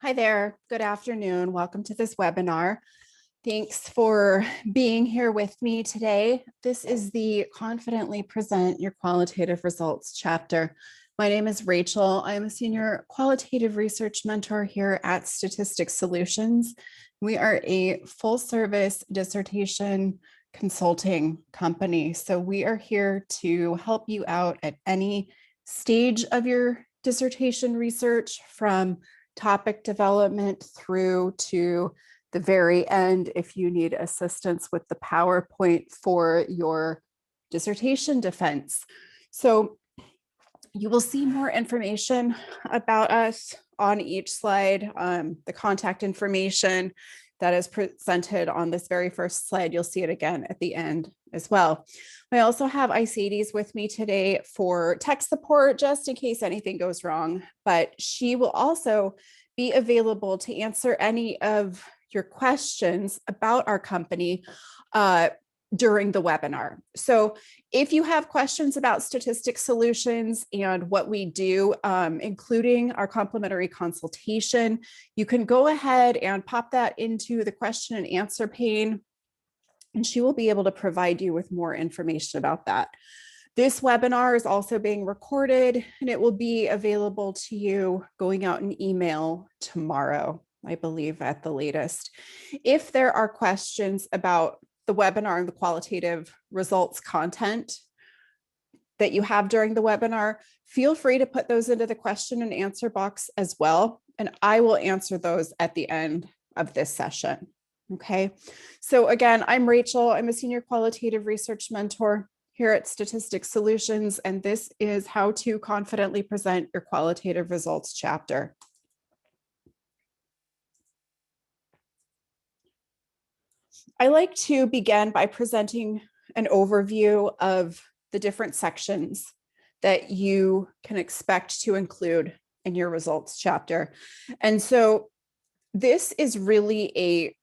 Hi there. Good afternoon. Welcome to this webinar. Thanks for being here with me today. This is the Confidently Present Your Qualitative Results chapter. My name is Rachel. I'm a senior qualitative research mentor here at Statistics Solutions. We are a full service dissertation consulting company. So we are here to help you out at any stage of your dissertation research, from topic development through to the very end if you need assistance with the PowerPoint for your dissertation defense. So you will see more information about us on each slide. The contact information that is presented on this very first slide, you'll see it again at the end as well. I also have Isades with me today for tech support, just in case anything goes wrong, but she will also be available to answer any of your questions about our company during the webinar. So if you have questions about Statistics Solutions and what we do, including our complimentary consultation, you can go ahead and pop that into the question and answer pane, and she will be able to provide you with more information about that. This webinar is also being recorded, and it will be available to you going out in email tomorrow, I believe, at the latest. If there are questions about the webinar and the qualitative results content that you have during the webinar, feel free to put those into the question and answer box as well, and I will answer those at the end of this session. Okay, so again, I'm Rachel. I'm a senior qualitative research mentor here at Statistics Solutions, and this is how to confidently present your qualitative results chapter. I like to begin by presenting an overview of the different sections that you can expect to include in your results chapter. And so this is really a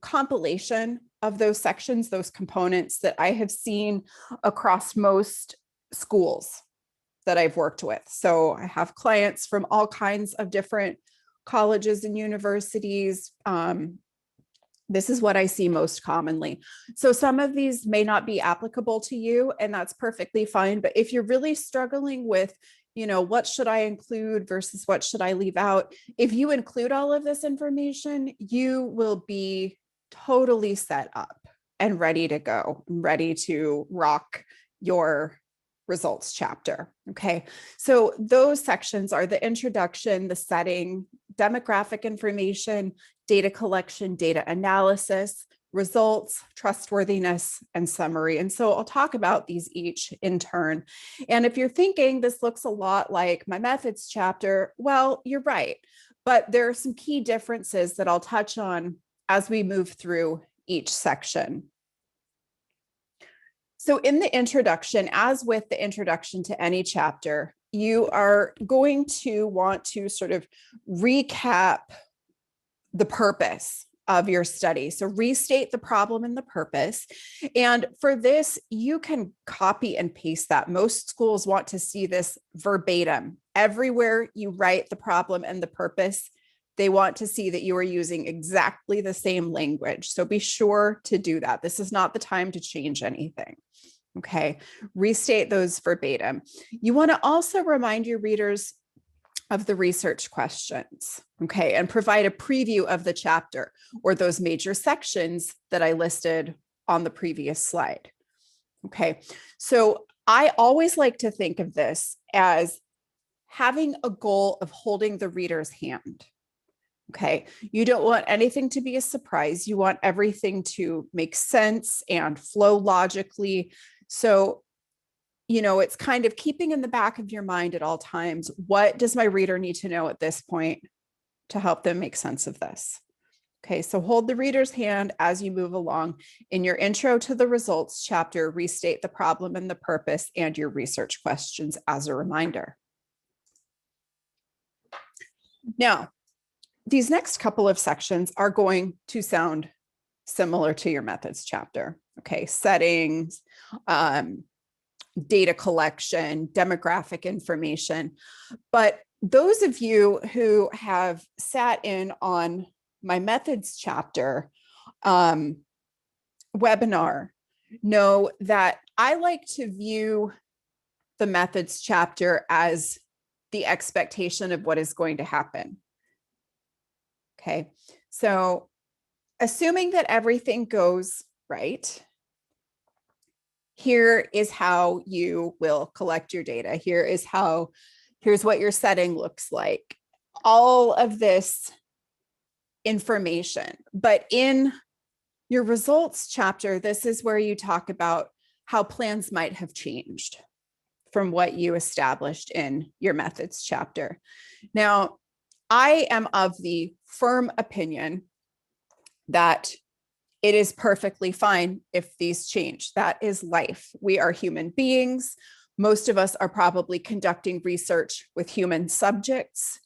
compilation of those sections, those components that I have seen across most schools that I've worked with. So I have clients from all kinds of different colleges and universities. This is what I see most commonly. So some of these may not be applicable to you, and that's perfectly fine. But if you're really struggling with, what should I include versus what should I leave out? If you include all of this information, you will be totally set up and ready to go, ready to rock your results chapter. Okay, so those sections are the introduction, the setting, demographic information, data collection, data analysis, results, trustworthiness, and summary. And so I'll talk about these each in turn. And if you're thinking this looks a lot like my methods chapter, well, you're right. But there are some key differences that I'll touch on as we move through each section. So in the introduction, as with the introduction to any chapter, you are going to want to sort of recap the purpose of your study. So restate the problem and the purpose. And for this, you can copy and paste that. Most schools want to see this verbatim. Everywhere you write the problem and the purpose, they want to see that you are using exactly the same language. So be sure to do that. This is not the time to change anything. Okay, restate those verbatim. You want to also remind your readers of the research questions, okay, and provide a preview of the chapter or those major sections that I listed on the previous slide. Okay, so I always like to think of this as having a goal of holding the reader's hand. Okay, you don't want anything to be a surprise. You want everything to make sense and flow logically. So, it's kind of keeping in the back of your mind at all times, what does my reader need to know at this point to help them make sense of this? Okay, so hold the reader's hand as you move along. In your intro to the results chapter, restate the problem and the purpose and your research questions as a reminder. Now, these next couple of sections are going to sound similar to your methods chapter. Okay, settings, data collection, demographic information. But those of you who have sat in on my methods chapter webinar know that I like to view the methods chapter as the expectation of what is going to happen. Okay, so assuming that everything goes right, here is how you will collect your data. Here's what your setting looks like. All of this information. But in your results chapter, this is where you talk about how plans might have changed from what you established in your methods chapter. Now, I am of the firm opinion that it is perfectly fine if these change. That is life. We are human beings. Most of us are probably conducting research with human subjects.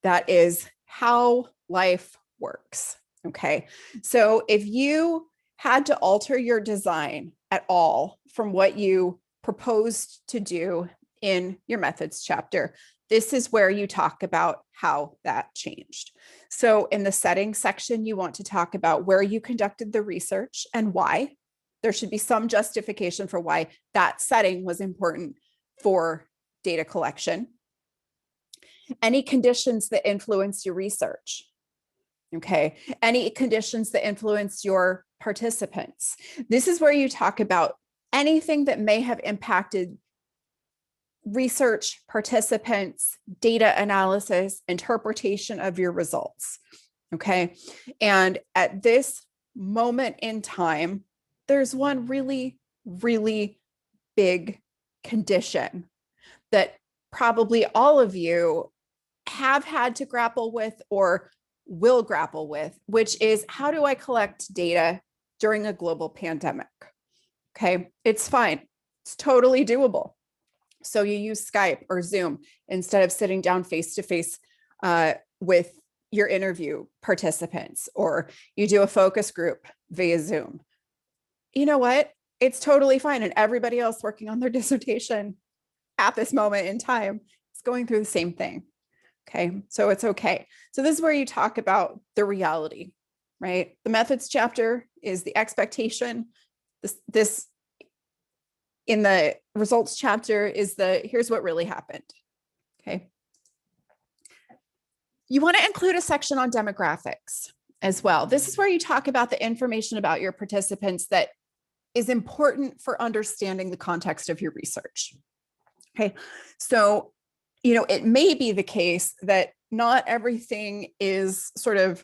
That is how life works. Okay. So if you had to alter your design at all from what you proposed to do in your methods chapter, this is where you talk about how that changed. So in the settings section, you want to talk about where you conducted the research and why. There should be some justification for why that setting was important for data collection. Any conditions that influence your research. Okay. Any conditions that influence your participants. This is where you talk about anything that may have impacted research, participants, data analysis, interpretation of your results. Okay. And at this moment in time, there's one really, really big condition that probably all of you have had to grapple with or will grapple with, which is how do I collect data during a global pandemic? Okay, it's fine. It's totally doable. So you use Skype or Zoom instead of sitting down face-to-face with your interview participants, or you do a focus group via Zoom. You know what? It's totally fine. And everybody else working on their dissertation at this moment in time is going through the same thing. Okay, so it's okay. So this is where you talk about the reality, right? The methods chapter is the expectation. This in the results chapter is here's what really happened. Okay. You want to include a section on demographics as well. This is where you talk about the information about your participants that is important for understanding the context of your research. Okay, so it may be the case that not everything is sort of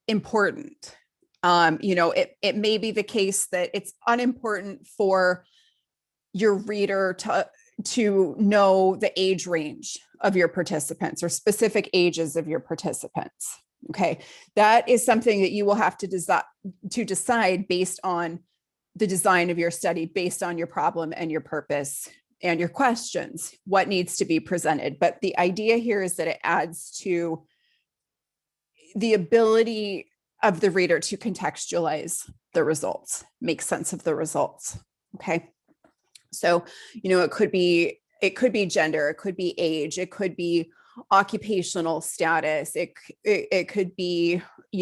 important. It may be the case that it's unimportant for your reader to know the age range of your participants or specific ages of your participants. Okay, that is something that you will have to decide based on the design of your study, based on your problem and your purpose and your questions, what needs to be presented. But the idea here is that it adds to the ability of the reader to contextualize the results, make sense of the results. Okay. So, it could be gender, it could be age, it could be occupational status. It could be,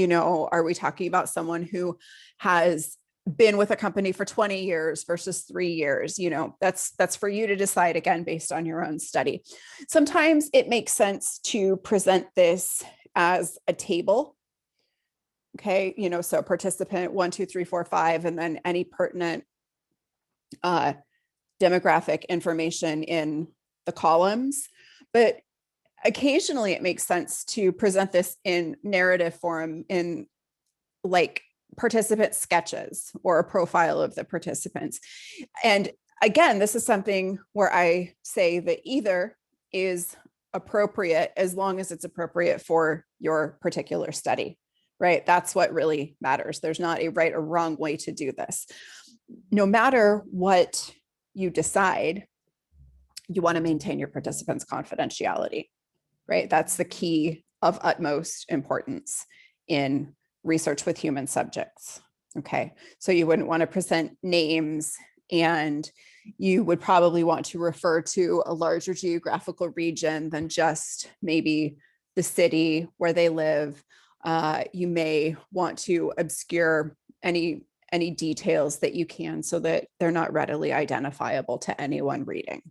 are we talking about someone who has been with a company for 20 years versus 3 years? That's for you to decide, again, based on your own study. Sometimes it makes sense to present this as a table. Okay, so participant 1, 2, 3, 4, 5, and then any pertinent demographic information in the columns. But occasionally it makes sense to present this in narrative form, in like participant sketches or a profile of the participants. And again, this is something where I say that either is appropriate as long as it's appropriate for your particular study, right? That's what really matters. There's not a right or wrong way to do this. No matter what you decide, you want to maintain your participants' confidentiality, right? That's the key of utmost importance in research with human subjects. Okay, so you wouldn't want to present names, and you would probably want to refer to a larger geographical region than just maybe the city where they live. You may want to obscure any details that you can so that they're not readily identifiable to anyone reading.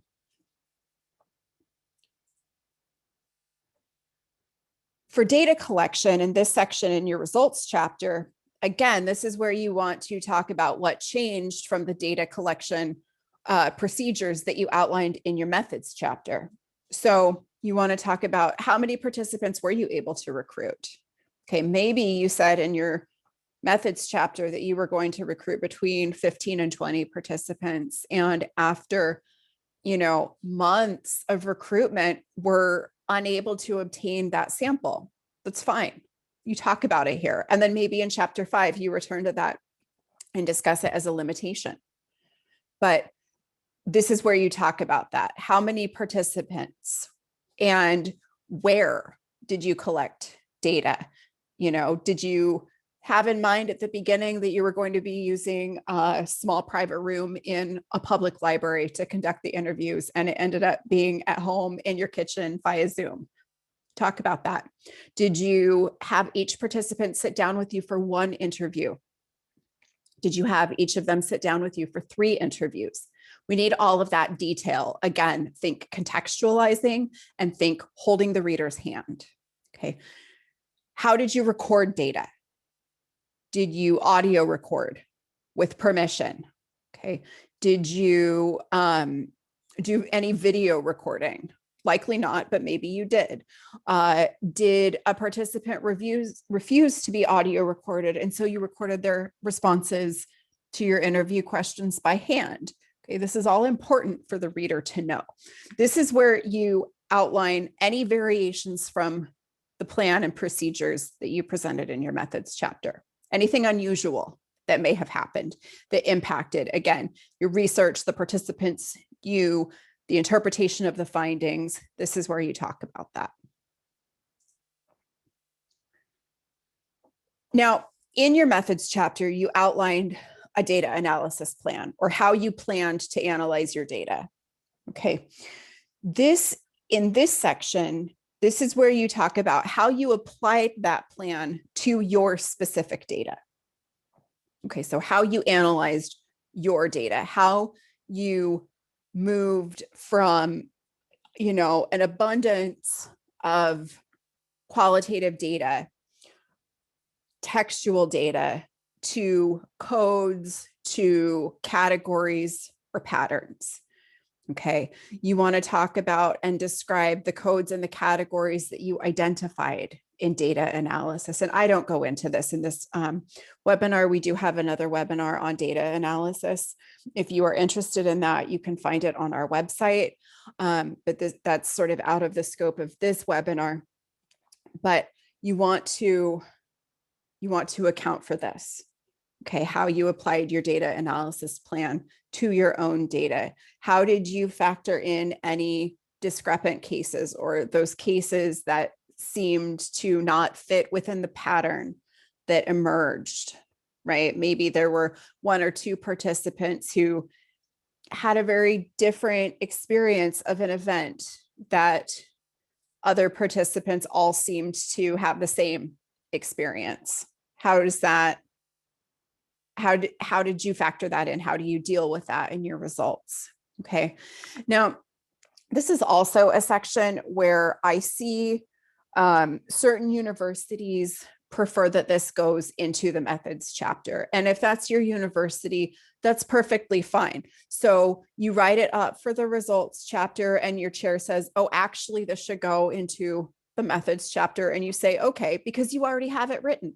For data collection in this section in your results chapter, again, this is where you want to talk about what changed from the data collection procedures that you outlined in your methods chapter. So you want to talk about how many participants were you able to recruit? Okay, maybe you said in your methods chapter that you were going to recruit between 15 and 20 participants. And after, months of recruitment, we're unable to obtain that sample. That's fine. You talk about it here. And then maybe in chapter 5, you return to that and discuss it as a limitation. But this is where you talk about that. How many participants and where did you collect data? Did you have in mind at the beginning that you were going to be using a small private room in a public library to conduct the interviews, and it ended up being at home in your kitchen via Zoom? Talk about that. Did you have each participant sit down with you for one interview? Did you have each of them sit down with you for 3 interviews? We need all of that detail. Again, think contextualizing and think holding the reader's hand. Okay. How did you record data? Did you audio record with permission? Okay. Did you do any video recording? Likely not, but maybe you did. Did a participant refuse to be audio recorded, and so you recorded their responses to your interview questions by hand? Okay, this is all important for the reader to know. This is where you outline any variations from the plan and procedures that you presented in your methods chapter. Anything unusual that may have happened that impacted, again, your research, the participants, the interpretation of the findings. This is where you talk about that. Now, in your methods chapter, you outlined a data analysis plan, or how you planned to analyze your data. Okay. In this section, this is where you talk about how you applied that plan to your specific data. Okay, so how you analyzed your data, how you moved from, an abundance of qualitative data, textual data, to codes, to categories or patterns. Okay, you want to talk about and describe the codes and the categories that you identified in data analysis. And I don't go into this in this webinar. We do have another webinar on data analysis. If you are interested in that, you can find it on our website. But that's sort of out of the scope of this webinar. But you want to account for this. Okay, how you applied your data analysis plan to your own data. How did you factor in any discrepant cases, or those cases that seemed to not fit within the pattern that emerged, right? Maybe there were 1 or 2 participants who had a very different experience of an event that other participants all seemed to have the same experience. How did you factor that in? How do you deal with that in your results? Okay. Now, this is also a section where I see certain universities prefer that this goes into the methods chapter. And if that's your university, that's perfectly fine. So you write it up for the results chapter and your chair says, oh, actually, this should go into the methods chapter. And you say, okay, because you already have it written.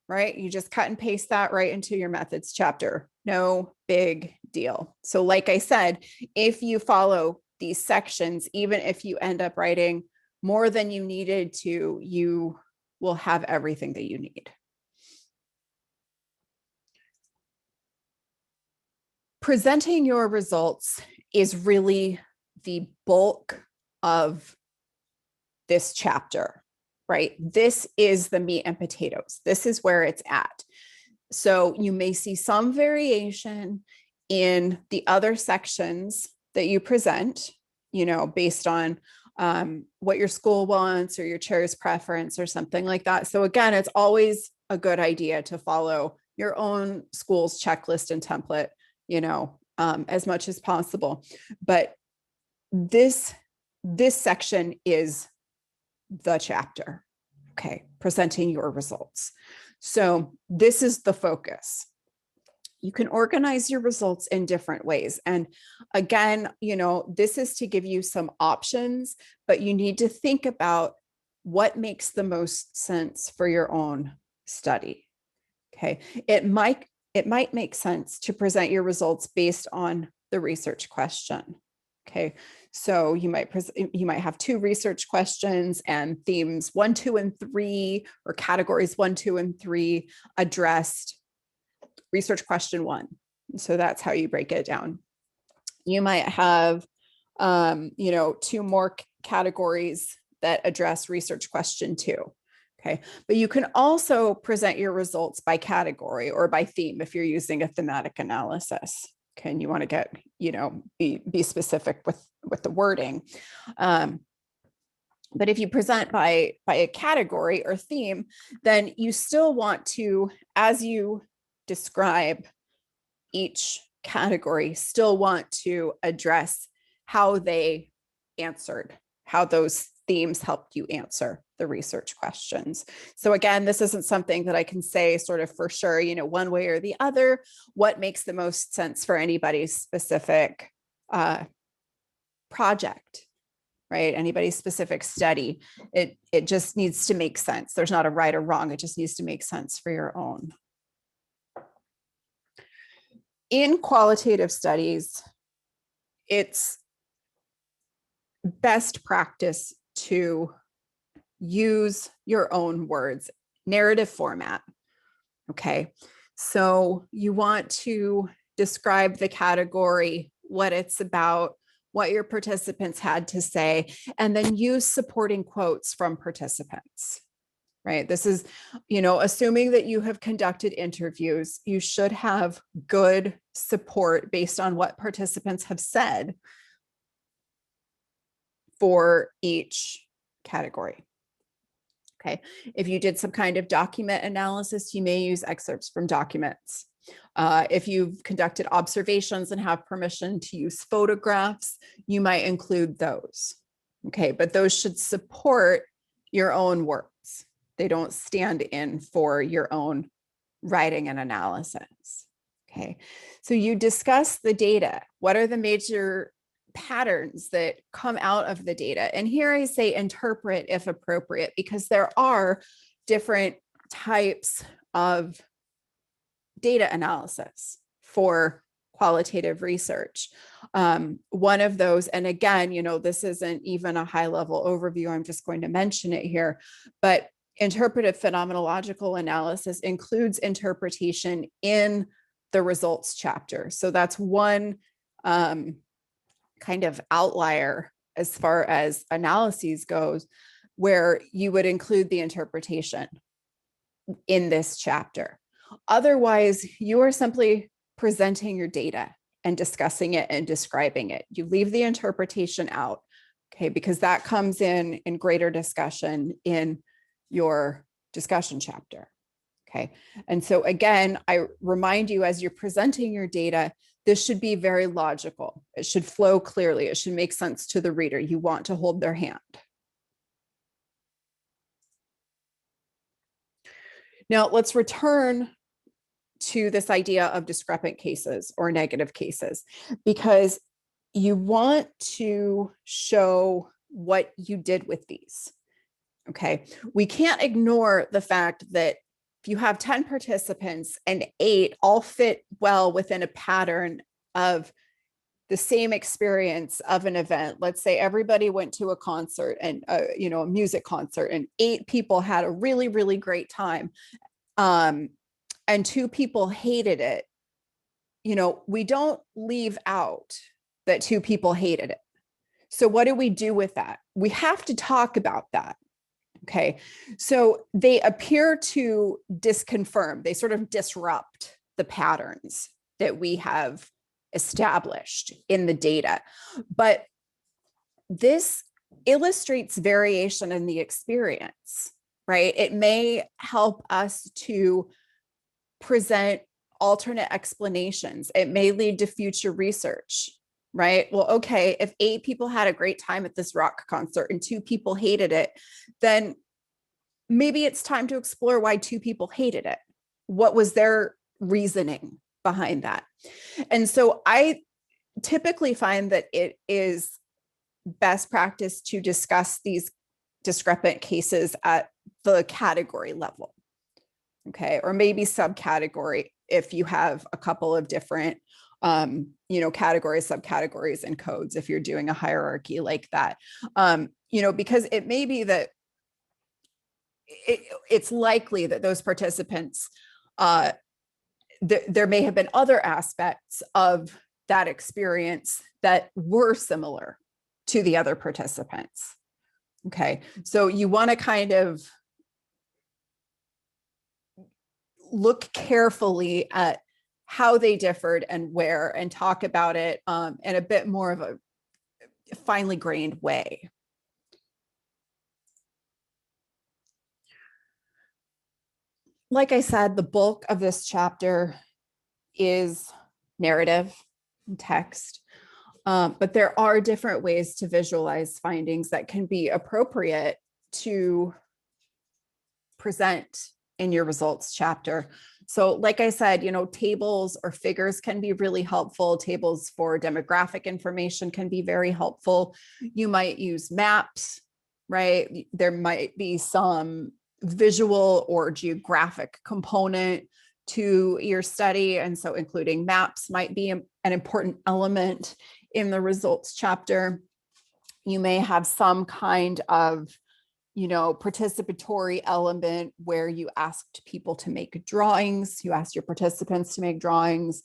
Right? You just cut and paste that right into your methods chapter. No big deal. So like I said, if you follow these sections, even if you end up writing more than you needed to, you will have everything that you need. Presenting your results is really the bulk of this chapter. Right? This is the meat and potatoes. This is where it's at. So you may see some variation in the other sections that you present, based on what your school wants or your chair's preference or something like that. So again, it's always a good idea to follow your own school's checklist and template, as much as possible. But this section is the chapter, okay, presenting your results. So this is the focus. You can organize your results in different ways. And again, this is to give you some options, but you need to think about what makes the most sense for your own study. Okay. It might make sense to present your results based on the research question. Okay. So you might have 2 research questions and themes 1, 2, and 3, or categories 1, 2, and 3 addressed research question 1. So that's how you break it down. You might have, 2 more categories that address research question 2. Okay. But you can also present your results by category or by theme if you're using a thematic analysis. Okay. And you want to get, be specific with the wording. But if you present by a category or theme, then you still want to, as you describe each category, still want to address how they answered, how those themes helped you answer the research questions. So again, this isn't something that I can say sort of for sure, one way or the other, what makes the most sense for anybody's specific project, right? Anybody's specific study. It just needs to make sense. There's not a right or wrong. It just needs to make sense for your own. In qualitative studies, it's best practice to use your own words, narrative format. Okay. So you want to describe the category, what it's about, what your participants had to say, and then use supporting quotes from participants. Right. This is, assuming that you have conducted interviews, you should have good support based on what participants have said for each category. Okay. If you did some kind of document analysis, you may use excerpts from documents. If you've conducted observations and have permission to use photographs, you might include those. Okay. But those should support your own words. They don't stand in for your own writing and analysis. Okay. So you discuss the data. What are the major patterns that come out of the data? And here I say interpret if appropriate, because there are different types of data analysis for qualitative research. One of those, and again, this isn't even a high level overview, I'm just going to mention it here, but interpretive phenomenological analysis includes interpretation in the results chapter. So that's one kind of outlier as far as analyses goes, where you would include the interpretation in this chapter. Otherwise, you are simply presenting your data and discussing it and describing it. You leave the interpretation out, okay, because that comes in greater discussion in your discussion chapter. Okay. And so again, I remind you, as you're presenting your data, this should be very logical. It should flow clearly. It should make sense to the reader. You want to hold their hand. Now let's return to this idea of discrepant cases or negative cases, because you want to show what you did with these. Okay. We can't ignore the fact that if you have 10 participants and 8 all fit well within a pattern of the same experience of an event, let's say everybody went to a concert and, a music concert, and 8 people had a really, really great time. And 2 people hated it. We don't leave out that 2 people hated it. So what do we do with that? We have to talk about that. Okay, so they appear to disconfirm, they sort of disrupt the patterns that we have established in the data. But this illustrates variation in the experience, right? It may help us to present alternate explanations. It may lead to future research, right? Well, okay, if 8 people had a great time at this rock concert and 2 people hated it, then maybe it's time to explore why 2 people hated it. What was their reasoning behind that? And so I typically find that it is best practice to discuss these discrepant cases at the category level, okay, or maybe subcategory if you have a couple of different categories, subcategories, and codes, if you're doing a hierarchy like that, because it may be that it's likely that those participants, there may have been other aspects of that experience that were similar to the other participants. Okay, so you want to kind of look carefully at how they differed and where, and talk about it in a bit more of a finely grained way. Like I said, the bulk of this chapter is narrative and text, but there are different ways to visualize findings that can be appropriate to present in your results chapter. So like I said, tables or figures can be really helpful. Tables for demographic information can be very helpful. You might use maps, right? There might be some visual or geographic component to your study. And so including maps might be an important element in the results chapter. You may have some kind of participatory element where you asked people to make drawings, you asked your participants to make drawings.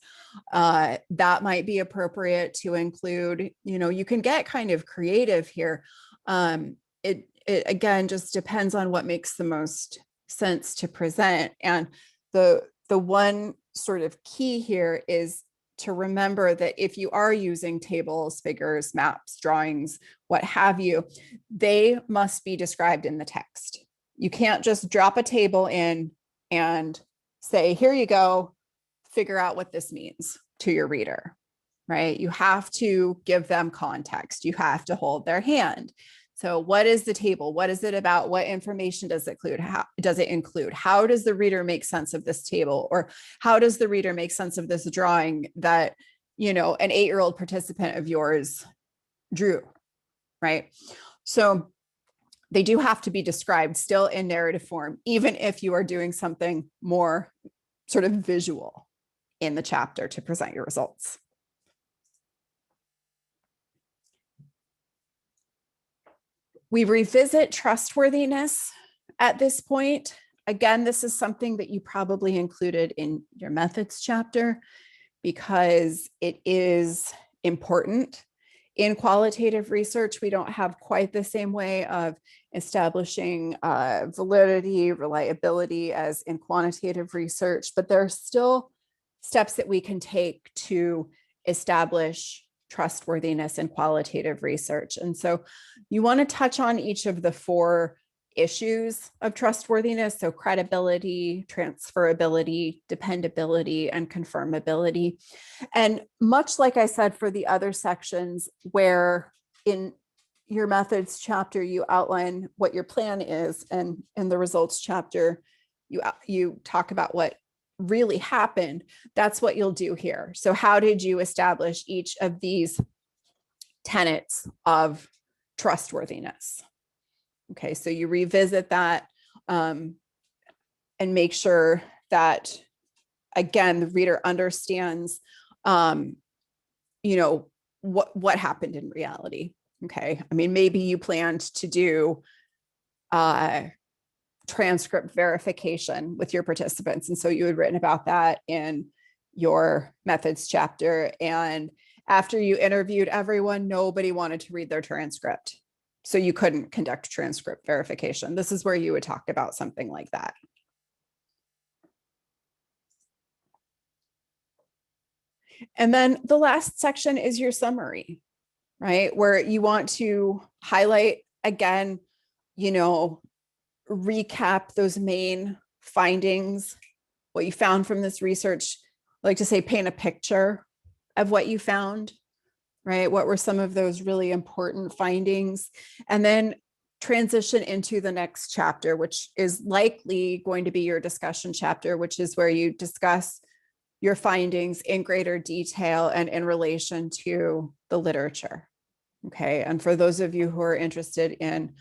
That might be appropriate to include. You can get kind of creative here. It again just depends on what makes the most sense to present. And the one sort of key here is to remember that if you are using tables, figures, maps, drawings, what have you, they must be described in the text. You can't just drop a table in and say, here you go, figure out what this means to your reader, right? You have to give them context. You have to hold their hand. So what is the table? What is it about? What information does it include? How does it include? How does the reader make sense of this table? Or how does the reader make sense of this drawing that, an 8-year-old participant of yours drew, right? So they do have to be described still in narrative form, even if you are doing something more sort of visual in the chapter to present your results. We revisit trustworthiness at this point. Again, this is something that you probably included in your methods chapter because it is important. In qualitative research, we don't have quite the same way of establishing validity, reliability as in quantitative research, but there are still steps that we can take to establish trustworthiness in qualitative research. And so you want to touch on each of the 4 issues of trustworthiness. So credibility, transferability, dependability, and confirmability. And much like I said for the other sections, where in your methods chapter, you outline what your plan is, and in the results chapter, you talk about what really happened. That's what you'll do here. So how did you establish each of these tenets of trustworthiness? Okay, so you revisit that and make sure that, again, the reader understands, what happened in reality. Okay, I mean, maybe you planned to do transcript verification with your participants. And so you had written about that in your methods chapter. And after you interviewed everyone, nobody wanted to read their transcript. so you couldn't conduct transcript verification. This is where you would talk about something like that. And then the last section is your summary, right? Where you want to highlight again, recap those main findings, what you found from this research. I like to say, paint a picture of what you found, right? What were some of those really important findings? And then transition into the next chapter, which is likely going to be your discussion chapter, which is where you discuss your findings in greater detail and in relation to the literature. Okay. And for those of you who are interested in,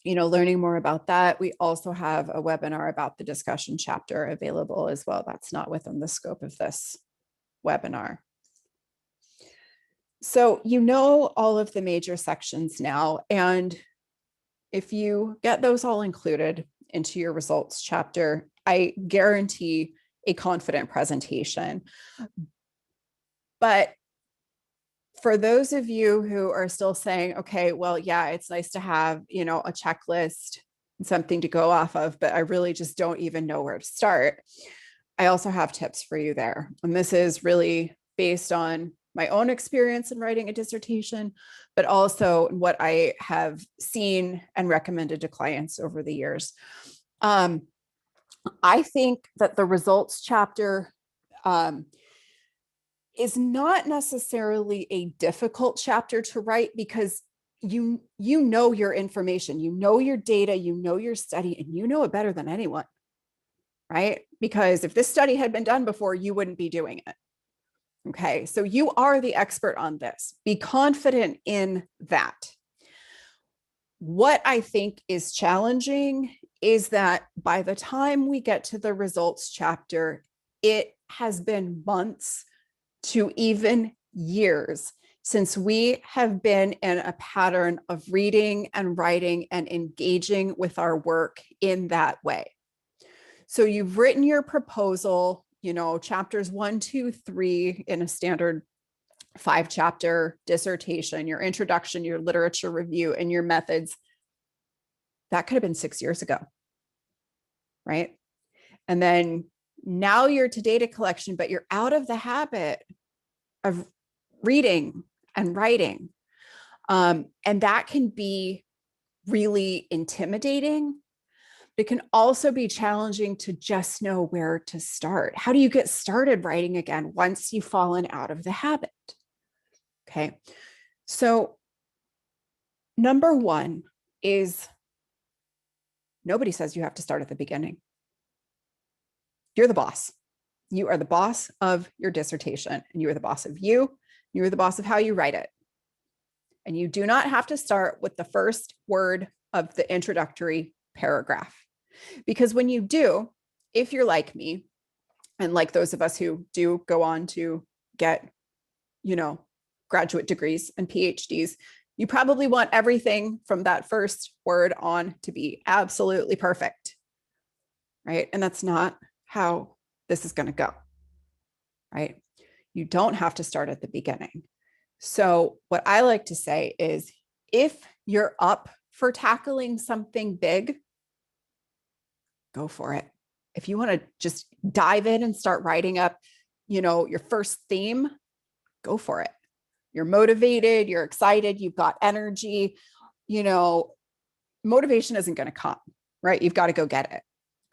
learning more about that, we also have a webinar about the discussion chapter available as well. That's not within the scope of this webinar. So you know all of the major sections now, and if you get those all included into your results chapter, I guarantee a confident presentation. But for those of you who are still saying, okay, well, yeah, it's nice to have, a checklist, something to go off of, but I really just don't even know where to start, I also have tips for you there. And this is really based on my own experience in writing a dissertation, but also what I have seen and recommended to clients over the years. I think that the results chapter is not necessarily a difficult chapter to write, because you know your information, you know your data, you know your study, and you know it better than anyone, right? Because if this study had been done before, you wouldn't be doing it. Okay, so you are the expert on this. Be confident in that. What I think is challenging is that by the time we get to the results chapter, it has been months to even years since we have been in a pattern of reading and writing and engaging with our work in that way. So you've written your proposal, chapters 1, 2, 3 in a standard 5-chapter dissertation, your introduction, your literature review, and your methods. That could have been 6 years ago, right? And then now you're to data collection, but you're out of the habit of reading and writing. And that can be really intimidating. It can also be challenging to just know where to start. How do you get started writing again once you've fallen out of the habit? Okay, so number one is nobody says you have to start at the beginning. You're the boss. You are the boss of your dissertation, and you are the boss of you. You are the boss of how you write it. And you do not have to start with the first word of the introductory paragraph. Because when you do, if you're like me, and like those of us who do go on to get, graduate degrees and PhDs, you probably want everything from that first word on to be absolutely perfect, right? And that's not how this is going to go, right? You don't have to start at the beginning. So what I like to say is, if you're up for tackling something big, go for it. If you want to just dive in and start writing up, your first theme, go for it. You're motivated, you're excited, you've got energy, motivation isn't going to come, right? You've got to go get it.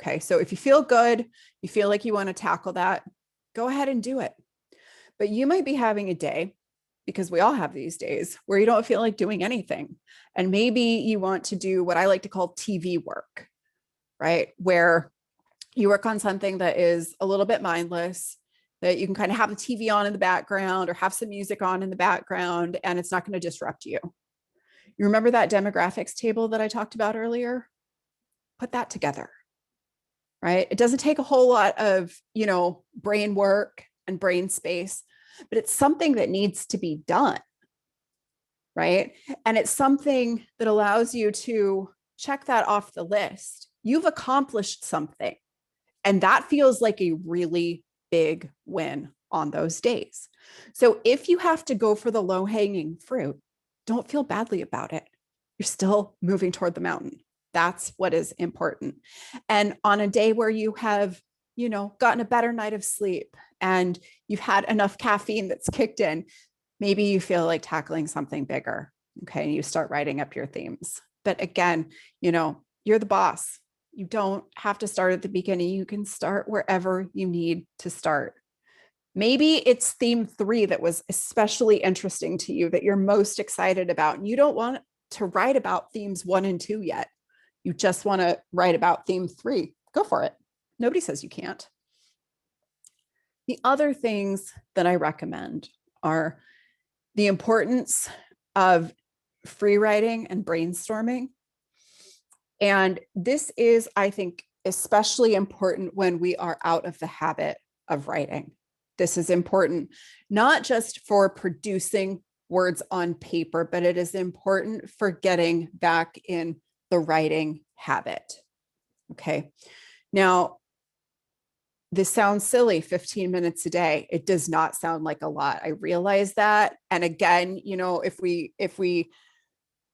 Okay. So if you feel good, you feel like you want to tackle that, go ahead and do it. But you might be having a day, because we all have these days, where you don't feel like doing anything. And maybe you want to do what I like to call TV work, right? Where you work on something that is a little bit mindless, that you can kind of have the TV on in the background or have some music on in the background, and it's not going to disrupt you. You remember that demographics table that I talked about earlier? Put that together, right? It doesn't take a whole lot of, brain work and brain space, but it's something that needs to be done, right? And it's something that allows you to check that off the list. You've accomplished something, and that feels like a really big win on those days. So if you have to go for the low-hanging fruit, don't feel badly about it. You're still moving toward the mountain. That's what is important. And on a day where you have, gotten a better night of sleep and you've had enough caffeine that's kicked in, maybe you feel like tackling something bigger. Okay. And you start writing up your themes. But again, you're the boss. You don't have to start at the beginning. You can start wherever you need to start. Maybe it's theme 3 that was especially interesting to you, that you're most excited about. And you don't want to write about themes 1 and 2 yet. You just want to write about theme 3. Go for it. Nobody says you can't. The other things that I recommend are the importance of free writing and brainstorming. And this is, I think, especially important when we are out of the habit of writing. This is important, not just for producing words on paper, but it is important for getting back in the writing habit. Okay. Now, this sounds silly, 15 minutes a day. It does not sound like a lot. I realize that. And again, if we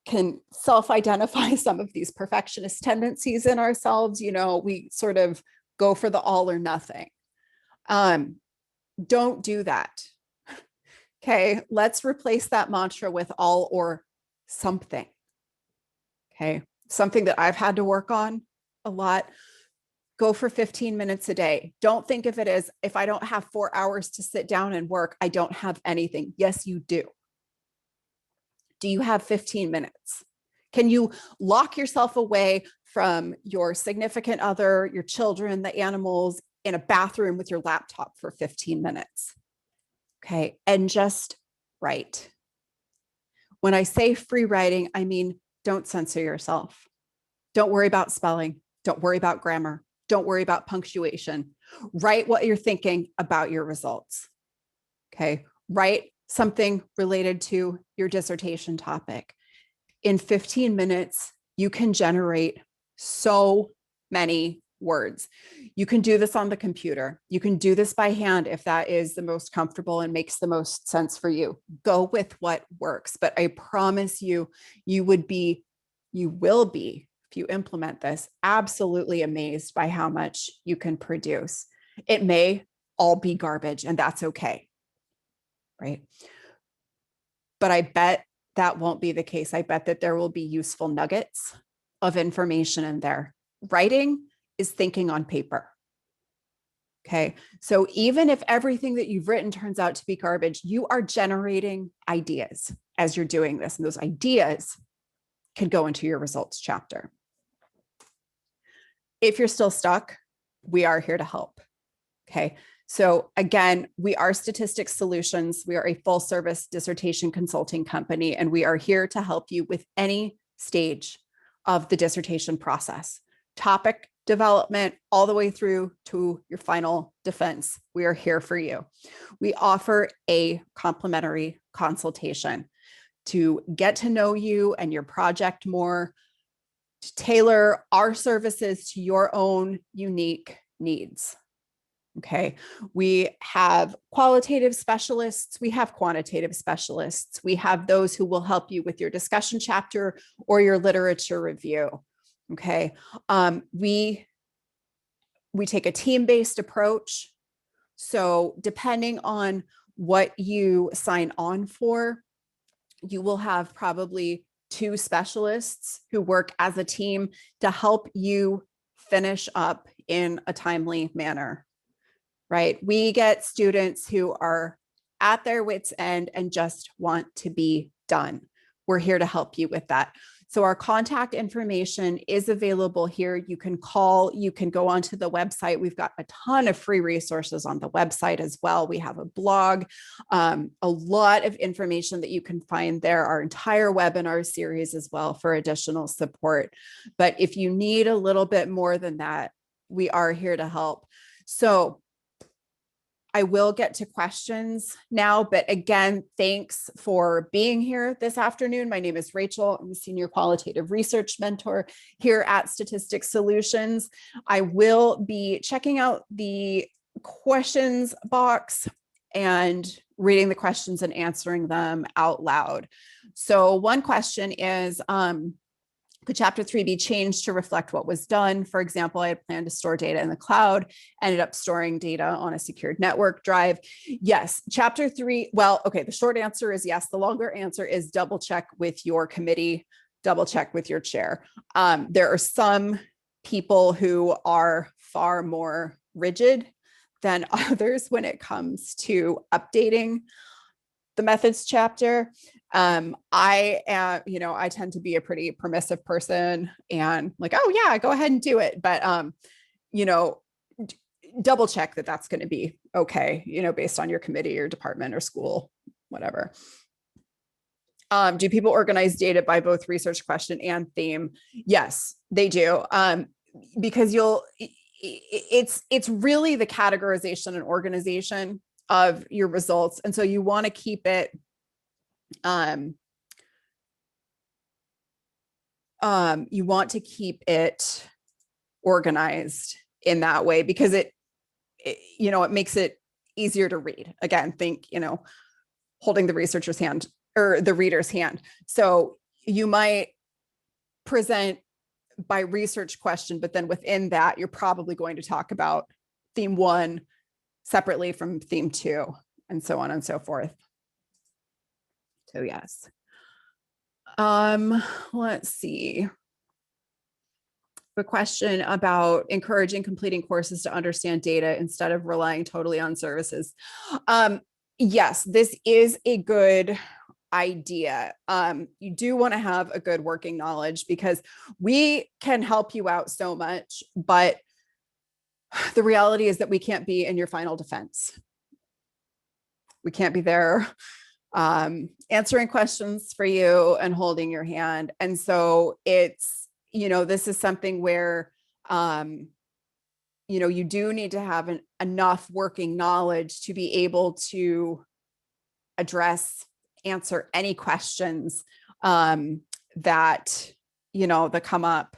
can self-identify some of these perfectionist tendencies in ourselves, we sort of go for the all or nothing. Don't do that. Okay, let's replace that mantra with all or something. Okay, something that I've had to work on a lot. Go for 15 minutes a day. Don't think of it as, if I don't have 4 hours to sit down and work, I don't have anything. Yes, you do. Do you have 15 minutes? Can you lock yourself away from your significant other, your children, the animals, in a bathroom with your laptop for 15 minutes? Okay, and just write. When I say free writing, I mean, don't censor yourself. Don't worry about spelling. Don't worry about grammar. Don't worry about punctuation. Write what you're thinking about your results. Okay, write something related to your dissertation topic. In 15 minutes, you can generate so many words. You can do this on the computer. You can do this by hand if that is the most comfortable and makes the most sense for you. Go with what works. But I promise you, you will be, if you implement this, absolutely amazed by how much you can produce. It may all be garbage, and that's okay, right? But I bet that won't be the case. I bet that there will be useful nuggets of information in there. Writing is thinking on paper. Okay. So even if everything that you've written turns out to be garbage, you are generating ideas as you're doing this. And those ideas can go into your results chapter. If you're still stuck, we are here to help. Okay. So again, we are Statistics Solutions. We are a full service dissertation consulting company, and we are here to help you with any stage of the dissertation process, topic development, all the way through to your final defense. We are here for you. We offer a complimentary consultation to get to know you and your project more, to tailor our services to your own unique needs. Okay, we have qualitative specialists, we have quantitative specialists, we have those who will help you with your discussion chapter or your literature review. Okay, we take a team-based approach. So depending on what you sign on for, you will have probably 2 specialists who work as a team to help you finish up in a timely manner. Right? We get students who are at their wits' end and just want to be done. We're here to help you with that. So our contact information is available here. You can call, you can go onto the website. We've got a ton of free resources on the website as well. We have a blog, a lot of information that you can find there, our entire webinar series as well for additional support. But if you need a little bit more than that, we are here to help. So I will get to questions now, but again, thanks for being here this afternoon. My name is Rachel. I'm a senior qualitative research mentor here at Statistics Solutions. I will be checking out the questions box and reading the questions and answering them out loud. So one question is, could chapter 3 be changed to reflect what was done? For example, I had planned to store data in the cloud, ended up storing data on a secured network drive. Yes, chapter 3, well, okay, the short answer is yes. The longer answer is double check with your committee, double check with your chair. There are some people who are far more rigid than others when it comes to updating the methods chapter. I tend to be a pretty permissive person and like, oh yeah, go ahead and do it. But, double check that that's going to be okay, based on your committee or department or school, whatever. Do people organize data by both research question and theme? Yes, they do. Because it's really the categorization and organization of your results. And so you want to keep it organized in that way because it makes it easier to read. Again, think, holding the researcher's hand or the reader's hand. So you might present by research question, but then within that, you're probably going to talk about theme 1 separately from theme 2 and so on and so forth. So yes. Let's see. A question about encouraging completing courses to understand data instead of relying totally on services. Yes, this is a good idea. You do want to have a good working knowledge because we can help you out so much, but the reality is that we can't be in your final defense. We can't be there answering questions for you and holding your hand. And so it's, this is something where, you do need to have enough working knowledge to be able to answer any questions that come up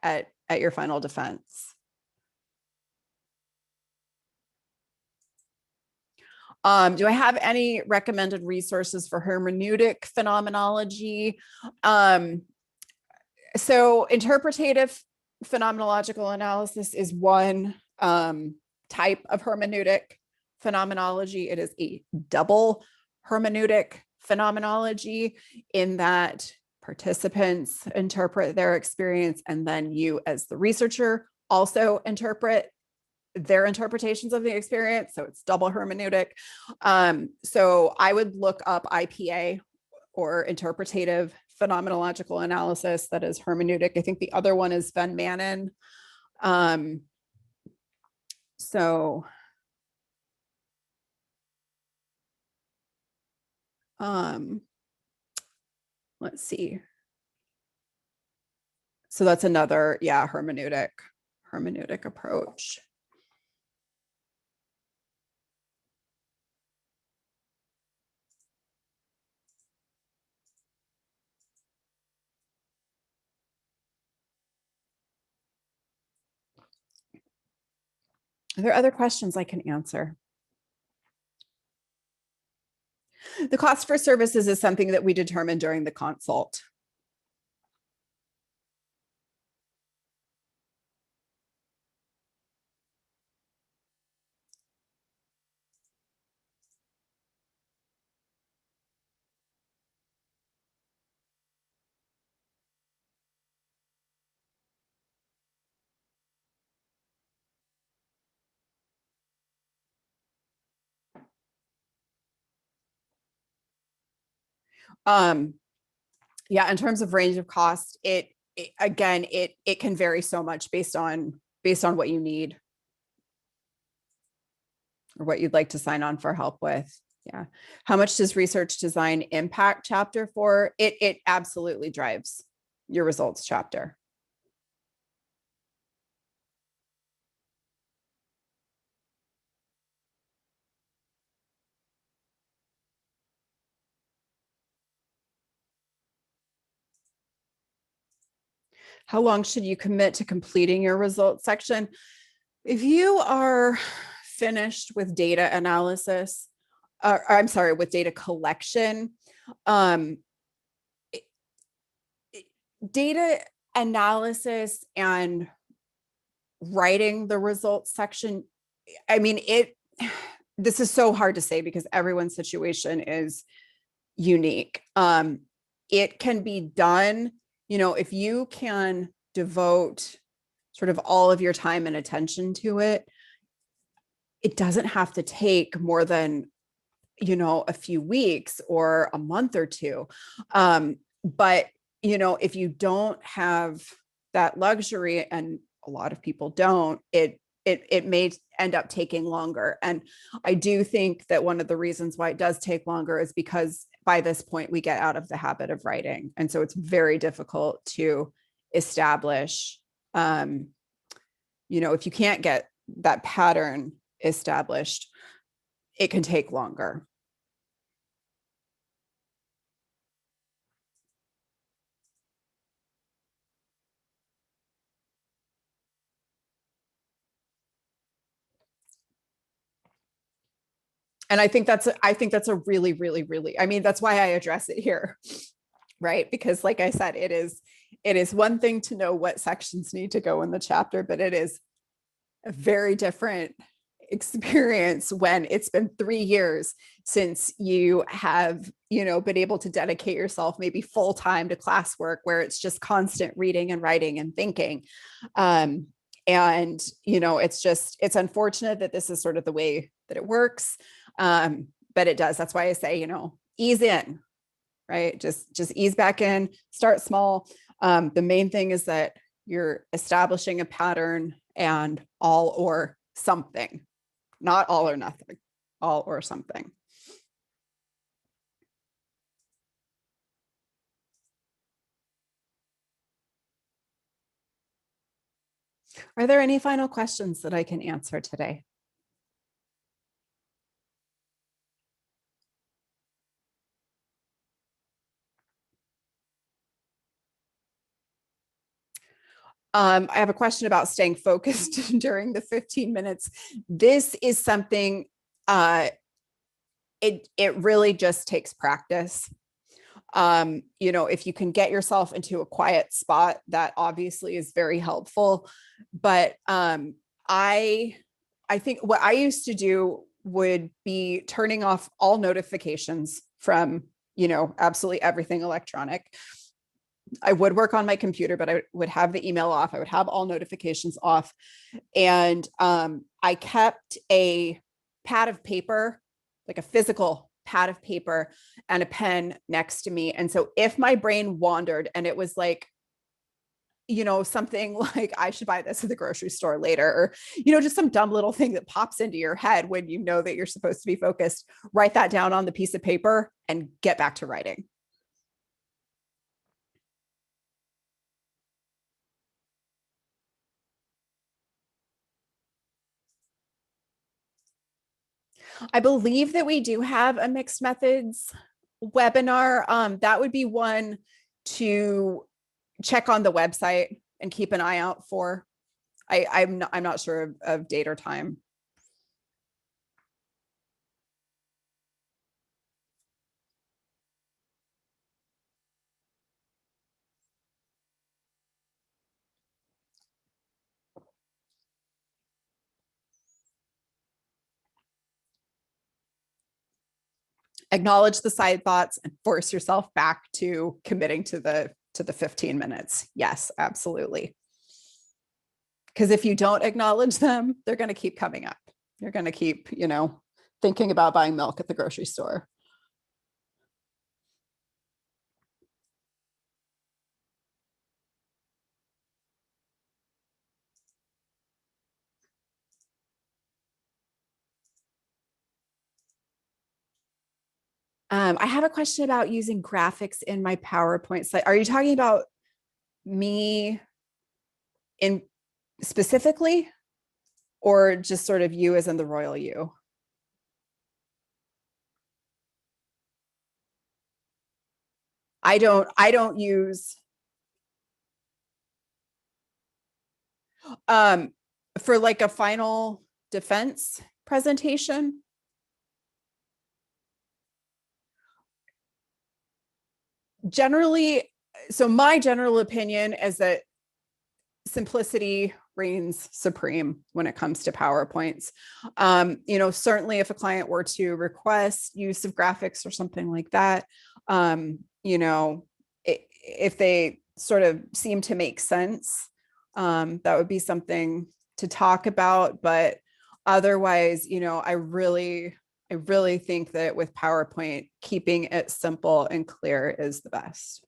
at your final defense. Do I have any recommended resources for hermeneutic phenomenology? So interpretative phenomenological analysis is one type of hermeneutic phenomenology. It is a double hermeneutic phenomenology in that participants interpret their experience and then you as the researcher also interpret their interpretations of the experience. So it's double hermeneutic. So I would look up IPA or interpretative phenomenological analysis, that is hermeneutic. I think the other one is Van Manen. Let's see. So that's another, hermeneutic approach. Are there other questions I can answer? The cost for services is something that we determine during the consult. In terms of range of cost, it can vary so much based on what you need or what you'd like to sign on for help with. Yeah. How much does research design impact chapter 4? It absolutely drives your results chapter. How long should you commit to completing your results section? If you are finished with data analysis, with data collection, data analysis and writing the results section, I mean, this is so hard to say because everyone's situation is unique. It can be done, if you can devote sort of all of your time and attention to it, it doesn't have to take more than, a few weeks or a month or two. But, if you don't have that luxury, and a lot of people don't, it may end up taking longer. And I do think that one of the reasons why it does take longer is because by this point we get out of the habit of writing. And so it's very difficult to establish, if you can't get that pattern established, it can take longer. And I think that's a really, really, really, I mean, that's why I address it here, right? Because like I said, it is one thing to know what sections need to go in the chapter, but it is a very different experience when it's been 3 years since you have, been able to dedicate yourself maybe full time to classwork where it's just constant reading and writing and thinking. And, it's unfortunate that this is sort of the way that it works. But it does. That's why I say, ease in, right? Just ease back in, start small. The main thing is that you're establishing a pattern, and all or something, not all or nothing, all or something. Are there any final questions that I can answer today? I have a question about staying focused during the 15 minutes. This is something, it really just takes practice. If you can get yourself into a quiet spot, that obviously is very helpful. But I think what I used to do would be turning off all notifications from, absolutely everything electronic. I would work on my computer, but I would have the email off. I would have all notifications off. And I kept a pad of paper, like a physical pad of paper and a pen next to me. And so if my brain wandered and it was like, something like I should buy this at the grocery store later, or, just some dumb little thing that pops into your head when you know that you're supposed to be focused, write that down on the piece of paper and get back to writing. I believe that we do have a mixed methods webinar. That would be one to check on the website and keep an eye out for. I'm not sure of date or time. Acknowledge the side thoughts and force yourself back to committing to the 15 minutes. Yes, absolutely. Because if you don't acknowledge them, they're going to keep coming up. You're going to keep, thinking about buying milk at the grocery store. I have a question about using graphics in my PowerPoint slide. Are you talking about me in specifically, or just sort of you as in the royal you? I don't use um for like a final defense presentation. Generally, So my general opinion is that simplicity reigns supreme when it comes to PowerPoints. Certainly if a client were to request use of graphics or something like that, if they sort of seem to make sense, that would be something to talk about. But otherwise, I really think that with PowerPoint, keeping it simple and clear is the best.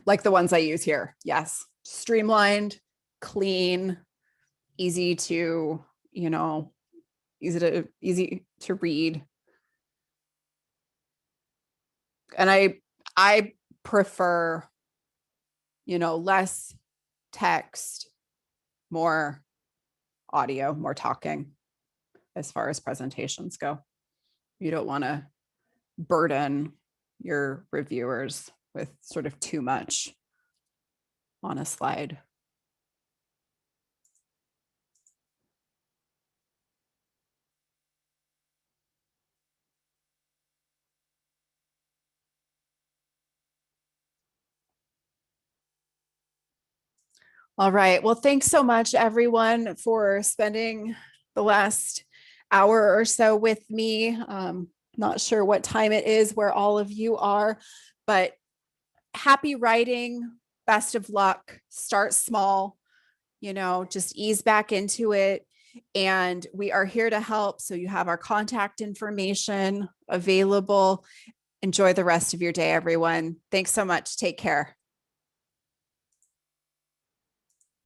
Like the ones I use here. Yes. Streamlined, clean, easy to, easy to read. And I prefer, less text, more audio, more talking as far as presentations go. You don't want to burden your reviewers with sort of too much on a slide. All right. Well, thanks so much, everyone, for spending the last hour or so with me. Not sure what time it is where all of you are, but happy writing. Best of luck. Start small, just ease back into it. And we are here to help. So you have our contact information available. Enjoy the rest of your day, everyone. Thanks so much. Take care.